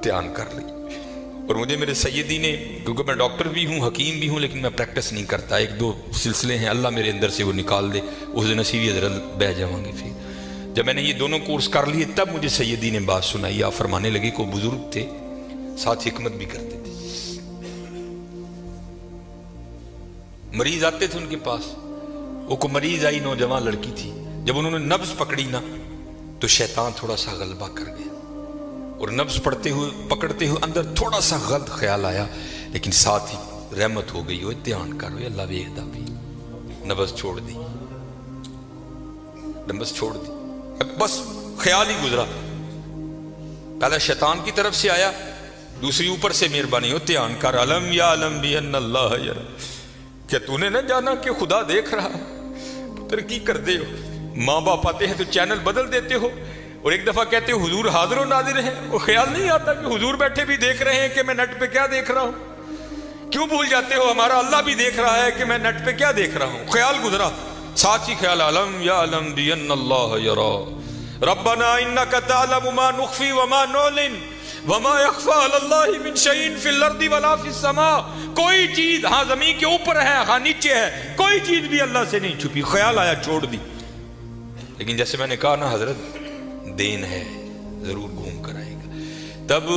دھیان کر لی. اور مجھے میرے سیدی نے، کیونکہ میں ڈاکٹر بھی ہوں حکیم بھی ہوں لیکن میں پریکٹس نہیں کرتا، ایک دو سلسلے ہیں اللہ میرے اندر سے وہ نکال دے، اس دن نصیبی حضرت بہ جاؤں گے. پھر جب میں نے یہ دونوں کورس کر لیے تب مجھے سیدی نے بات سنائی. آپ فرمانے لگے کو بزرگ تھے ساتھ حکمت بھی کرتے تھے. مریض آتے تھے ان کے پاس، وہ کو مریض آئی نوجوان لڑکی تھی، جب انہوں نے نبض پکڑی نا تو شیطان تھوڑا سا غلبہ کر گیا، اور نبض پڑھتے ہوئے پکڑتے ہوئے اندر تھوڑا سا غلط خیال آیا، لیکن ساتھ ہی رحمت ہو گئی. ہوئے دھیان کر ہوئے اللہ ویکھدا بھی، نبض چھوڑ دی، نبض چھوڑ دی، بس خیال ہی گزرا. پہلا شیطان کی طرف سے آیا، دوسری اوپر سے مہربانی ہو دھیان کر. علم یا علم بھی ان اللہ یرا، کیا تو نے نہ جانا کہ خدا دیکھ رہا ہے؟ پتر کی کر دے ہو، ماں باپ آتے ہیں تو چینل بدل دیتے ہو، اور ایک دفعہ کہتے ہو حضور حاضر و ناظر ہیں، وہ خیال نہیں آتا کہ حضور بیٹھے بھی دیکھ رہے ہیں کہ میں نیٹ پہ کیا دیکھ رہا ہوں؟ کیوں بھول جاتے ہو ہمارا اللہ بھی دیکھ رہا ہے کہ میں نیٹ پہ کیا دیکھ رہا ہوں؟ خیال گزرا، ساتھ ہی خیال علم یا علم بھی ان اللہ یرا ربنا انک تعلم ما نخفی وما نعلن وما یخفی علی اللہ من شیء فی الارض ولا فی السماء. کوئی چیز ہاں زمین کے اوپر ہے ہاں نیچے ہے، کوئی چیز بھی اللہ سے نہیں چھپی. خیال آیا چھوڑ دی. لیکن جیسے میں نے کہا نا حضرت دین ہے ضرور گھوم کر آئے گا. تب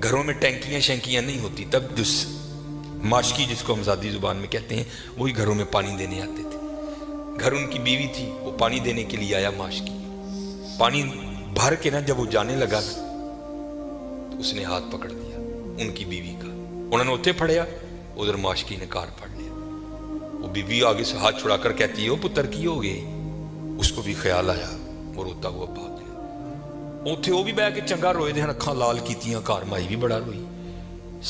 گھروں میں ٹینکیاں شینکیاں نہیں ہوتی، تب جس ماشکی جس کو ہم ذاتی زبان میں کہتے ہیں وہی گھروں میں پانی دینے آتے تھے. گھر ان کی بیوی تھی، وہ پانی دینے کے لیے آیا، ماشکی پانی بھر کے نا جب وہ جانے لگا تو اس نے ہاتھ پکڑ دیا ان کی بیوی کا. انہوں نے اتنے پھڑیا، ادھر ماشکی نے کار پھڑ لیا. وہ بیوی آگے سے ہاتھ چھڑا کر کہتی ہے وہ پتر کی ہو گئے. اس کو بھی خیال آیا، وہ روتا ہوا بھاگ گیا. اتنے وہ بھی بہ کے چنگا روئے دے، اکھاں لال کیتیاں، گھر مائی بھی بڑا روئی.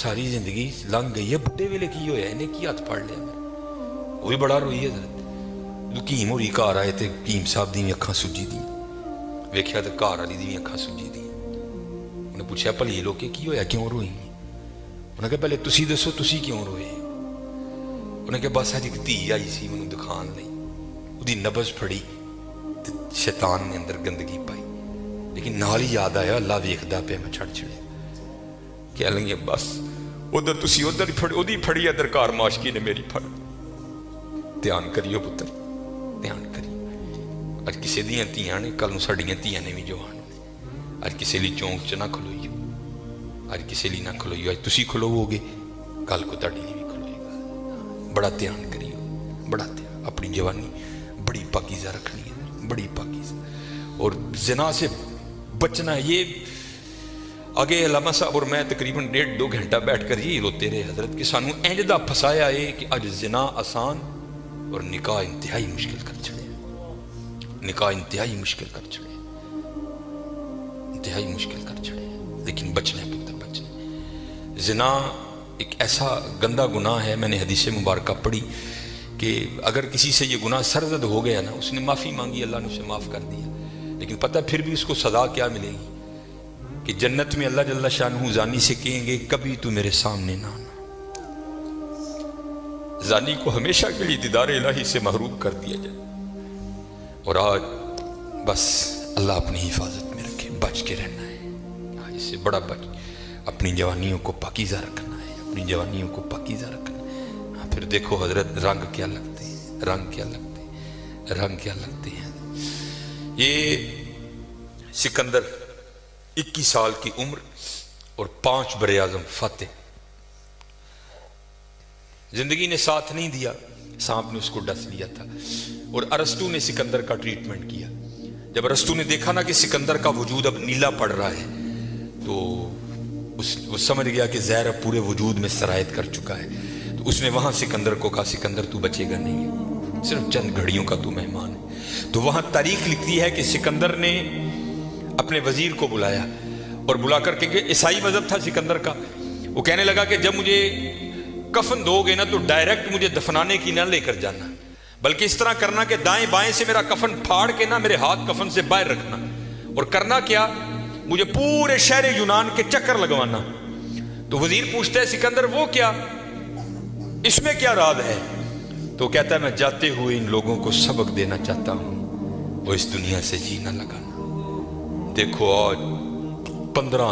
ساری زندگی لنگ گئی ہے، بڈھے ویلے کی ہویا انہیں کی ہاتھ پھڑ لیا. وہ بھی بڑا روئی ہے. حکیم ہوری گھر آئے تے حکیم صاحب دی اکھاں سجی دی، ویکھیا تے گھر والی دی اکھاں سجی دی. انہیں پوچھا بھلی لوگ کی ہویا کیوں روئی؟ انہیں کہا پہلے تسی دسو تسی کیوں روئے؟ انہیں کہا بس اج ایک دھی آئی سی مینوں دکھان لئی، اودی نبض پھڑی تے شیطان نے اندر گندگی پائی، لیکن نال ہی یاد آیا اللہ ویکھدا پیا میں چھڑ چھڑے. کہہ لیں گے بس ادھر تسی ادھر پھڑ اودی پھڑی ادھر کار ماشکی نے میری پھڑ. دھیان کریو پتر، دھیان کریو. اج کسی دیاں تیاں نے، کل نوں ساڈیاں تیاں نے بھی جوان نے. اج کسی لی چونک چ نہ کھلوئیو، اج کسی لی نہ کھلوئیو. اج تسی کھلوو گے کل کو تہاڈی لی بھی کھلوئے گا. بڑا دھیان کریو، بڑا دھیان. اپنی جوانی بڑی پاکیزہ رکھنی ہے، بڑی پاکیزہ. اور زنا سے بچنا ہے. یہ آگے علامہ صاحب اور میں تقریباً 1.5-2 گھنٹہ بیٹھ کر یہی روتے رہے حضرت کہ سانو اینجدہ پھسایا ہے کہ اج زنا آسان اور نکاح انتہائی مشکل کر چھڑے. نکاح انتہائی مشکل کر چھڑے، انتہائی مشکل کر چھڑے. لیکن بچنا ہے پتر، بچنا. زنا ایک ایسا گندہ گناہ ہے، میں نے حدیث مبارکہ پڑھی کہ اگر کسی سے یہ گناہ سرزد ہو گیا نا، اس نے معافی مانگی اللہ نے اسے معاف کر دیا، لیکن پتہ پھر بھی اس کو سزا کیا ملے گی کہ جنت میں اللہ جل شانہ زانی سے کہیں گے کبھی تو میرے سامنے نہ آنا. زانی کو ہمیشہ کے لیے دیدار الہی سے محروم کر دیا جائے. اور آج بس اللہ اپنی حفاظت میں رکھے، بچ کے رہنا ہے. اس سے بڑا بچ، اپنی جوانیوں کو پاکیزہ رکھنا ہے، اپنی جوانیوں کو پاکیزہ رکھنا ہے. پھر دیکھو حضرت رنگ کیا لگتے ہیں، رنگ کیا لگتے ہیں، رنگ کیا لگتے ہیں. یہ سکندر 21 سال کی عمر اور 5 براعظم فاتح. زندگی نے ساتھ نہیں دیا، سانپ نے اس کو ڈس لیا تھا. اور ارسطو نے سکندر کا ٹریٹمنٹ کیا. جب ارسطو نے دیکھا نا کہ سکندر کا وجود اب نیلا پڑ رہا ہے تو وہ سمجھ گیا کہ زہر اب پورے وجود میں سرایت کر چکا ہے. تو اس نے وہاں سکندر کو کہا سکندر تو بچے گا نہیں، صرف چند گھڑیوں کا تو مہمان ہے. تو وہاں تاریخ لکھتی ہے کہ سکندر نے اپنے وزیر کو بلایا اور بلا کر کہ عیسائی مذہب تھا سکندر کا. وہ کہنے لگا کہ جب مجھے کفن دو گے نا تو ڈائریکٹ مجھے دفنانے کی نہ لے کر جانا، بلکہ اس طرح کرنا کہ دائیں بائیں سے میرا کفن پھاڑ کے نا میرے ہاتھ کفن سے باہر رکھنا. اور کرنا کیا، مجھے پورے شہر یونان کے چکر لگوانا. تو وزیر پوچھتا ہے سکندر وہ کیا، اس میں کیا راز ہے؟ تو کہتا ہے میں جاتے ہوئے ان لوگوں کو سبق دینا چاہتا ہوں، وہ اس دنیا سے جی نہ لگانا. دیکھو آج 15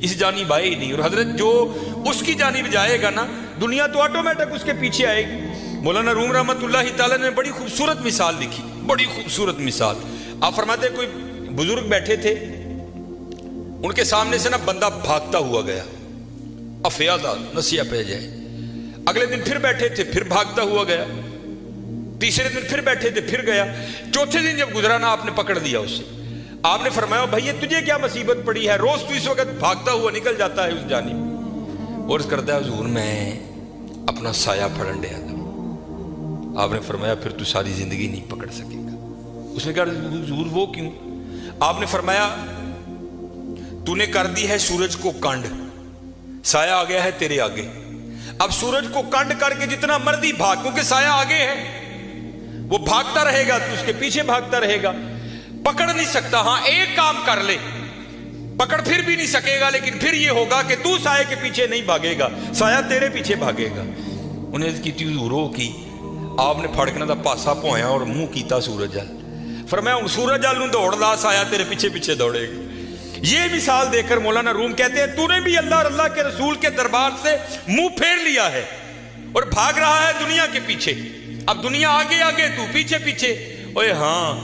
اس جانب آئے ہی نہیں. اور حضرت جو اس کی جانب جائے گا نا، دنیا تو آٹومیٹک اس کے پیچھے آئے گی. مولانا روم رحمۃ اللہ تعالیٰ نے بڑی خوبصورت مثال لکھی، بڑی خوبصورت مثال. آپ فرماتے ہیں کوئی بزرگ بیٹھے تھے، ان کے سامنے سے نا بندہ بھاگتا ہوا گیا، افیادہ نسیہ پہ جائے. اگلے دن پھر بیٹھے تھے، پھر بھاگتا ہوا گیا. تیسرے دن پھر بیٹھے تھے، پھر گیا. چوتھے دن جب گزرا نا، آپ نے پکڑ لیا اسے. آپ نے فرمایا بھائی یہ تجھے کیا مصیبت پڑی ہے، روز تو اس وقت بھاگتا ہوا نکل جاتا ہے اس جانب. عرض کرتا ہے حضور میں اپنا سایہ پھڑن ڈیا تھا. آپ نے فرمایا پھر تو ساری زندگی نہیں پکڑ سکے گا. اس نے کہا حضور وہ کیوں؟ آپ نے فرمایا تو نے کر دی ہے سورج کو کانڈ، سایہ آ گیا ہے تیرے آگے. اب سورج کو کانڈ کر کے جتنا مرضی بھاگ، کیونکہ سایہ آگے ہے، وہ بھاگتا رہے گا تو اس کے پیچھے بھاگتا رہے گا، پکڑ نہیں سکتا. ہاں ایک کام کر لے، پکڑ پھر بھی نہیں سکے گا، لیکن پھر یہ ہوگا کہ تو سایہ کے پیچھے نہیں بھاگے گا، سایہ تیرے پیچھے بھاگے گا. انہیں کی حضور کی آپ نے پھڑکنا دا پاسا پویا اور منہ کیتا سورج جل. فرمایا سورج جل نوں دوڑ لا، سایہ تیرے پیچھے پیچھے دوڑے گا. یہ مثال دے کر مولانا روم کہتے ہیں تو نے بھی اللہ اور اللہ کے رسول کے دربار سے منہ پھیر لیا ہے اور بھاگ رہا ہے دنیا کے پیچھے. اب دنیا آگے آگے، تو پیچھے پیچھے. اوے ہاں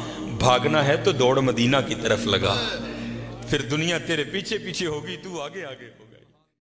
بھاگنا ہے تو دوڑ مدینہ کی طرف لگا، پھر دنیا تیرے پیچھے پیچھے ہوگی، تو آگے آگے ہوگی.